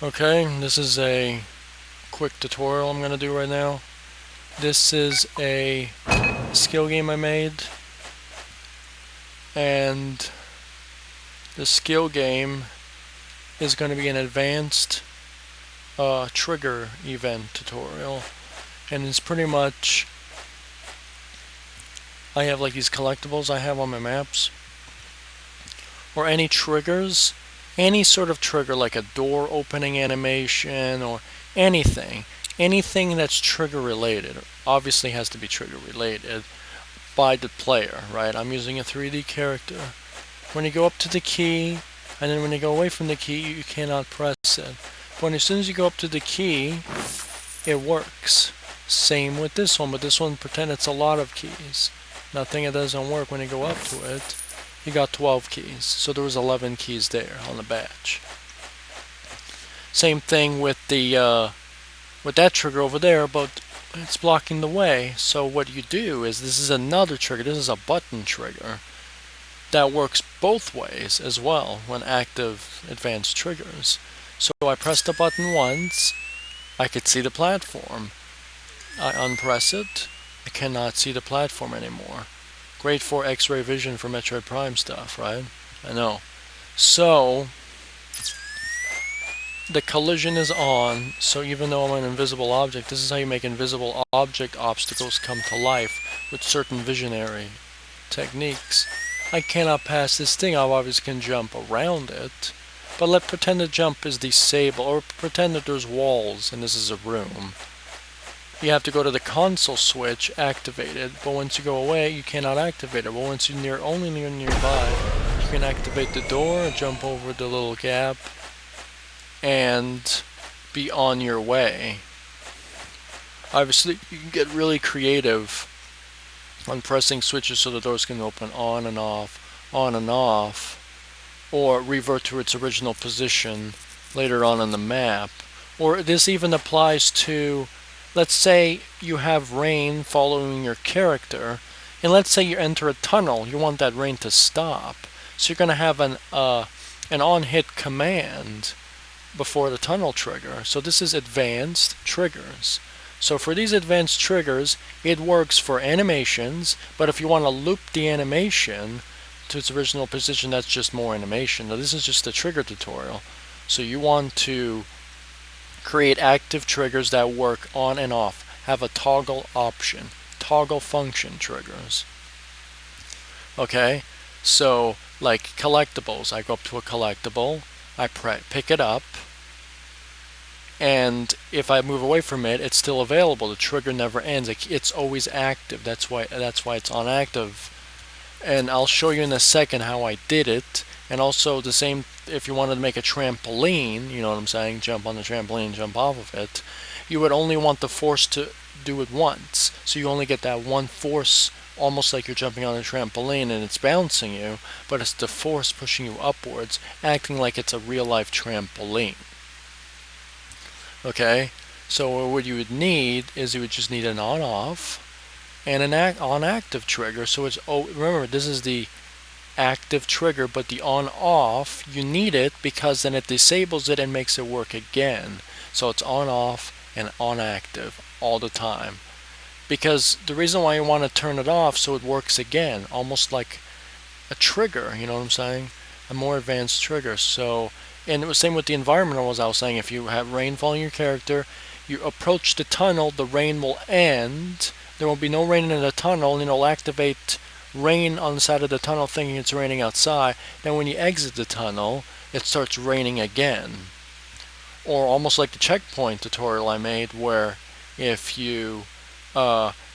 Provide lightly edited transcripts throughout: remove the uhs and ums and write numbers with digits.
Okay, this is a quick tutorial I'm going to do right now. This is a skill game I made, and the skill game is going to be an advanced trigger event tutorial, and it's pretty much, I have like these collectibles I have on my maps, or any triggers, any sort of trigger like a door opening animation or anything that's trigger related obviously has to be trigger related by the player, right? I'm using a 3D character. When you go up to the key, and then when you go away from the key, you cannot press it. But as soon as you go up to the key, it works. Same with this one, but this one, pretend it's a lot of keys. Nothing, it doesn't work when you go up to it. You got 12 keys, so there was 11 keys there on the batch. Same thing with the with that trigger over there, but it's blocking the way. So what you do is, this is another trigger. This is a button trigger that works both ways as well when active advanced triggers. So I press the button once, I could see the platform. I unpress it, I cannot see the platform anymore. Great for X-ray vision for Metroid Prime stuff, right? I know. So the collision is on, so even though I'm an invisible object, this is how you make invisible object obstacles come to life with certain visionary techniques. I cannot pass this thing, I obviously can jump around it, but let's pretend the jump is disabled, or pretend that there's walls and this is a room. You have to go to the console switch, activate it, but once you go away, you cannot activate it. But once you're only nearby, you can activate the door, jump over the little gap, and be on your way. Obviously, you can get really creative on pressing switches so the doors can open on and off, or revert to its original position later on in the map. Or this even applies to, let's say you have rain following your character, and let's say you enter a tunnel, you want that rain to stop. So you're going to have an on-hit command before the tunnel trigger. So this is advanced triggers. So for these advanced triggers, it works for animations, but if you want to loop the animation to its original position, that's just more animation. Now this is just a trigger tutorial. So you want to create active triggers that work on and off, have a toggle option, toggle function triggers. Okay, so like collectibles, I go up to a collectible, I pick it up, and if I move away from it, it's still available. The trigger never ends. It's always active. That's why it's on active. And I'll show you in a second how I did it. And also the same, if you wanted to make a trampoline, you know what I'm saying, jump on the trampoline and jump off of it, you would only want the force to do it once. So you only get that one force, almost like you're jumping on a trampoline and it's bouncing you, but it's the force pushing you upwards, acting like it's a real-life trampoline. Okay, so what you would need is you would just need an on-off and an on-active trigger. So it's, remember, this is the active trigger, but the on-off, you need it because then it disables it and makes it work again. So it's on-off and on-active all the time. Because the reason why you want to turn it off so it works again, almost like a trigger, you know what I'm saying? A more advanced trigger. So, and it was same with the environmental, as I was saying. If you have rain following your character, you approach the tunnel, the rain will end. There will be no rain in the tunnel, and it'll activate rain on the side of the tunnel thinking it's raining outside. Then when you exit the tunnel, it starts raining again. Or almost like the checkpoint tutorial I made, where if you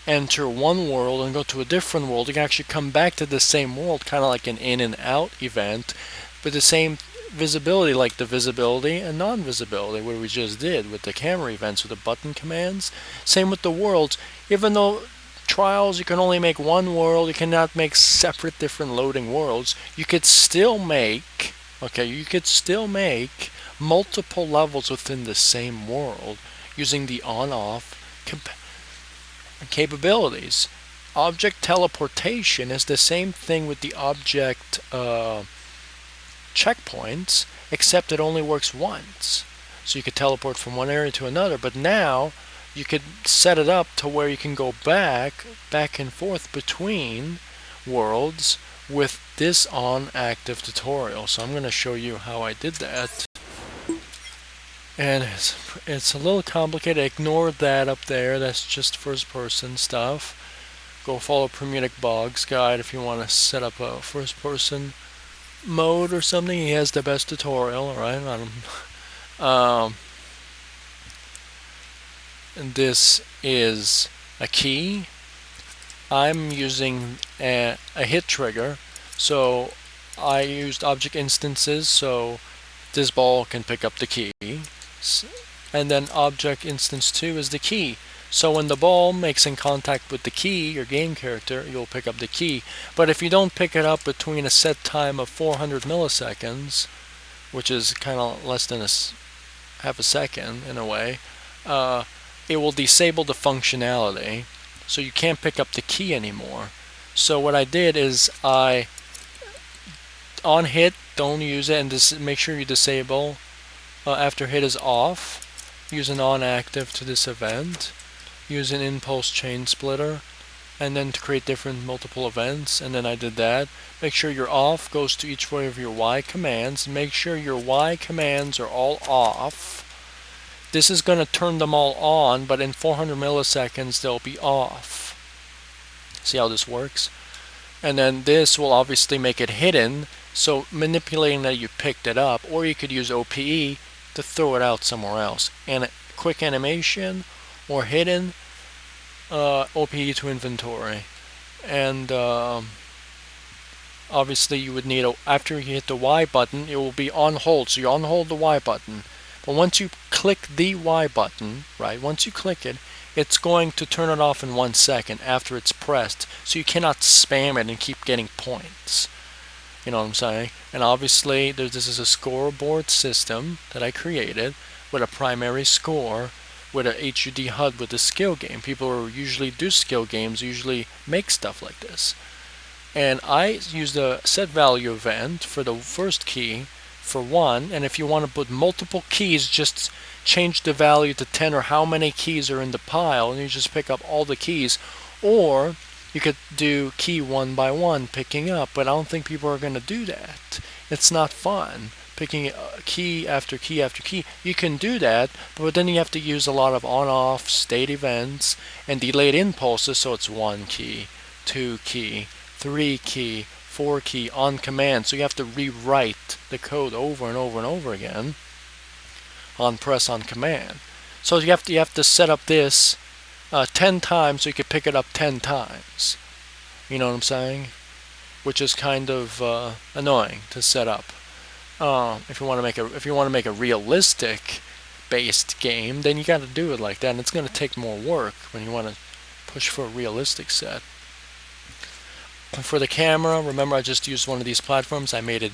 enter one world and go to a different world, you can actually come back to the same world, kind of like an in and out event, but the same visibility, like the visibility and non-visibility, what we just did with the camera events with the button commands. Same with the worlds. Even though Trials, you can only make one world, you cannot make separate different loading worlds, you could still make, multiple levels within the same world using the on-off capabilities. Object teleportation is the same thing with the object checkpoints, except it only works once. so you could teleport from one area to another. But now you could set it up to where you can go back and forth between worlds with this on active tutorial. So I'm going to show you how I did that. And it's a little complicated. Ignore that up there. That's just first person stuff. Go follow Preminic Bog's guide if you want to set up a first person mode or something. He has the best tutorial, right? And this is a key. I'm using a hit trigger, so I used object instances, so this ball can pick up the key, and then object instance 2 is the key. So when the ball makes in contact with the key, your game character, you'll pick up the key. But if you don't pick it up between a set time of 400 milliseconds, which is kind of less than half a second in a way, it will disable the functionality, so you can't pick up the key anymore. So what I did is on hit, don't use it, and just make sure you disable after hit is off. Use an on active to this event. Use an impulse chain splitter, and then to create different multiple events, and then I did that. Make sure your off goes to each one of your Y commands. Make sure your Y commands are all off. This is going to turn them all on, but in 400 milliseconds they'll be off. See how this works? And then this will obviously make it hidden, so manipulating that you picked it up, or you could use OPE to throw it out somewhere else. And quick animation or hidden, OPE to inventory. And obviously you would need, after you hit the Y button, it will be on hold, so you on hold the Y button. But once you click the Y button, right, once you click it, it's going to turn it off in 1 second after it's pressed, so you cannot spam it and keep getting points. You know what I'm saying? And obviously this is a scoreboard system that I created with a primary score, with a HUD HUD with a skill game. People who usually do skill games usually make stuff like this. And I used a set value event for the first key for 1, and if you want to put multiple keys, just change the value to 10 or how many keys are in the pile, and you just pick up all the keys. Or you could do key 1 by 1 picking up, but I don't think people are going to do that. It's not fun picking key after key after key. You can do that, but then you have to use a lot of on-off state events and delayed impulses, so it's 1 key, 2 key, 3 key, 4 key on command. So you have to rewrite the code over and over and over again on press on command. So you have to set up this 10 times so you can pick it up 10 times. You know what I'm saying? Which is kind of annoying to set up. If you want to make a realistic based game, then you got to do it like that, and it's going to take more work when you want to push for a realistic set. For the camera, remember I just used one of these platforms. I made it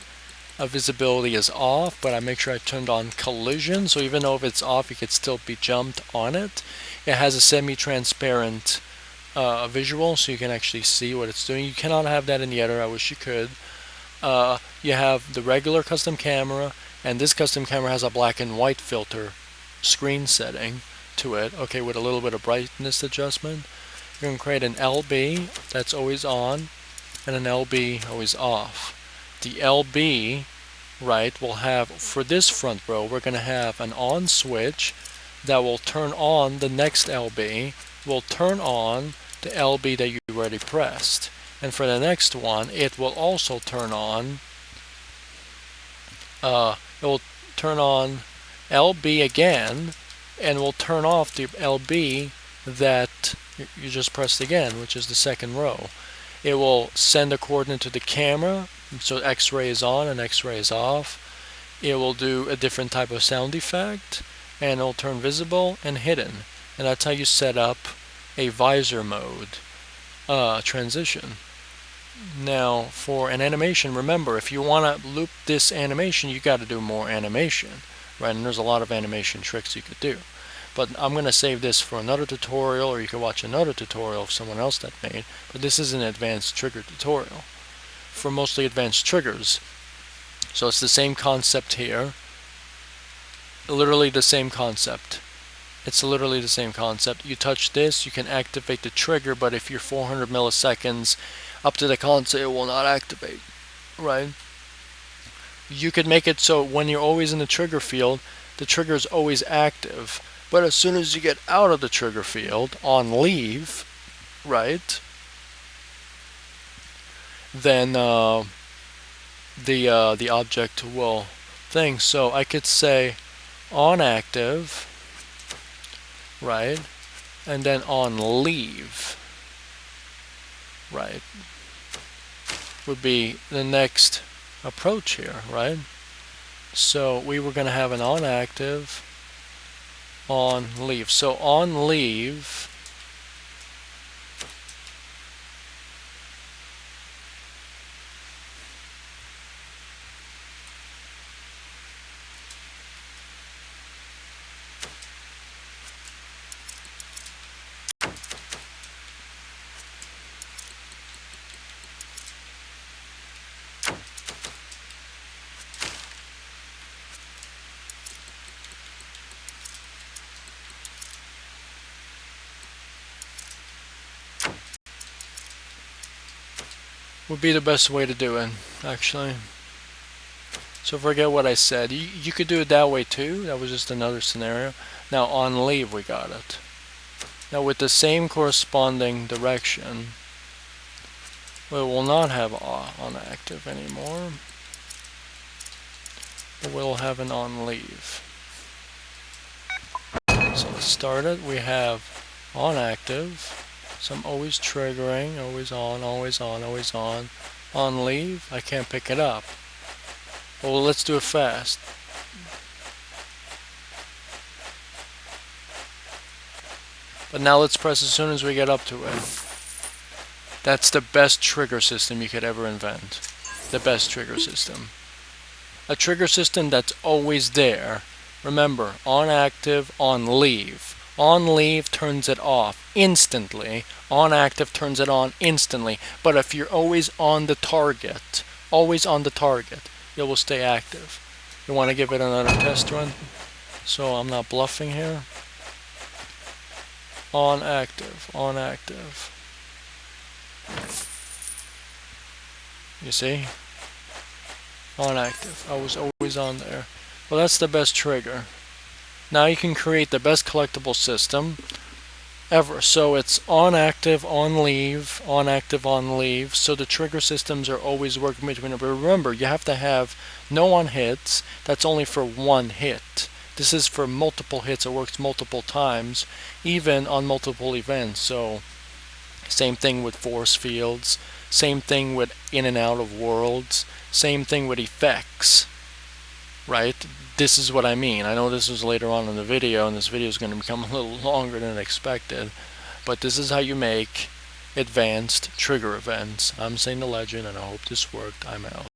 visibility is off, but I make sure I turned on collision, so even though if it's off, you could still be jumped on it. It has a semi-transparent visual, so you can actually see what it's doing. You cannot have that in the editor. I wish you could. You have the regular custom camera, and this custom camera has a black and white filter screen setting to it, okay, with a little bit of brightness adjustment. You're going to create an LB that's always on and an LB always off. The LB, right, will have, for this front row, we're going to have an on switch that will turn on the next LB, will turn on the LB that you already pressed. And for the next one, it will also turn on, it will turn on LB again, and will turn off the LB that you just pressed again, which is the second row. It will send a coordinate to the camera, so X-ray is on and X-ray is off. It will do a different type of sound effect, and it will turn visible and hidden. And that's how you set up a visor mode transition. Now, for an animation, remember, if you want to loop this animation, you got to do more animation, right? And there's a lot of animation tricks you could do. But I'm going to save this for another tutorial, or you can watch another tutorial of someone else that made. But this is an advanced trigger tutorial for mostly advanced triggers. So it's the same concept here. literally the same concept. It's literally the same concept. You touch this, you can activate the trigger, but if you're 400 milliseconds up to the console, it will not activate, right? You could make it so when you're always in the trigger field, the trigger is always active. But as soon as you get out of the trigger field on leave, right, then the object will thing. So I could say on active, right, and then on leave, right, would be the next approach here, right? So we were going to have an on active, on leave. So on leave would be the best way to do it, actually. So forget what I said. You could do it that way too. That was just another scenario. Now on leave we got it. Now with the same corresponding direction, we will not have on active anymore. We'll have an on leave. So let's start it. We have on active. So I'm always triggering, always on, always on, always on. On leave, I can't pick it up. Well, let's do it fast. But now let's press as soon as we get up to it. That's the best trigger system you could ever invent. The best trigger system. A trigger system that's always there. Remember, on active, on leave. On leave turns it off instantly. On active turns it on instantly. But if you're always on the target, it will stay active. You want to give it another test run? So I'm not bluffing here. On active, on active. You see? On active. I was always on there. Well, that's the best trigger. Now you can create the best collectible system ever. So it's on active, on leave, on active, on leave. So the trigger systems are always working between them. But remember, you have to have no on hits. That's only for one hit. This is for multiple hits. It works multiple times, even on multiple events. So same thing with force fields. Same thing with in and out of worlds. Same thing with effects. Right? This is what I mean. I know this was later on in the video, and this video is going to become a little longer than expected, but this is how you make advanced trigger events. I'm Saint the Legend, and I hope this worked. I'm out.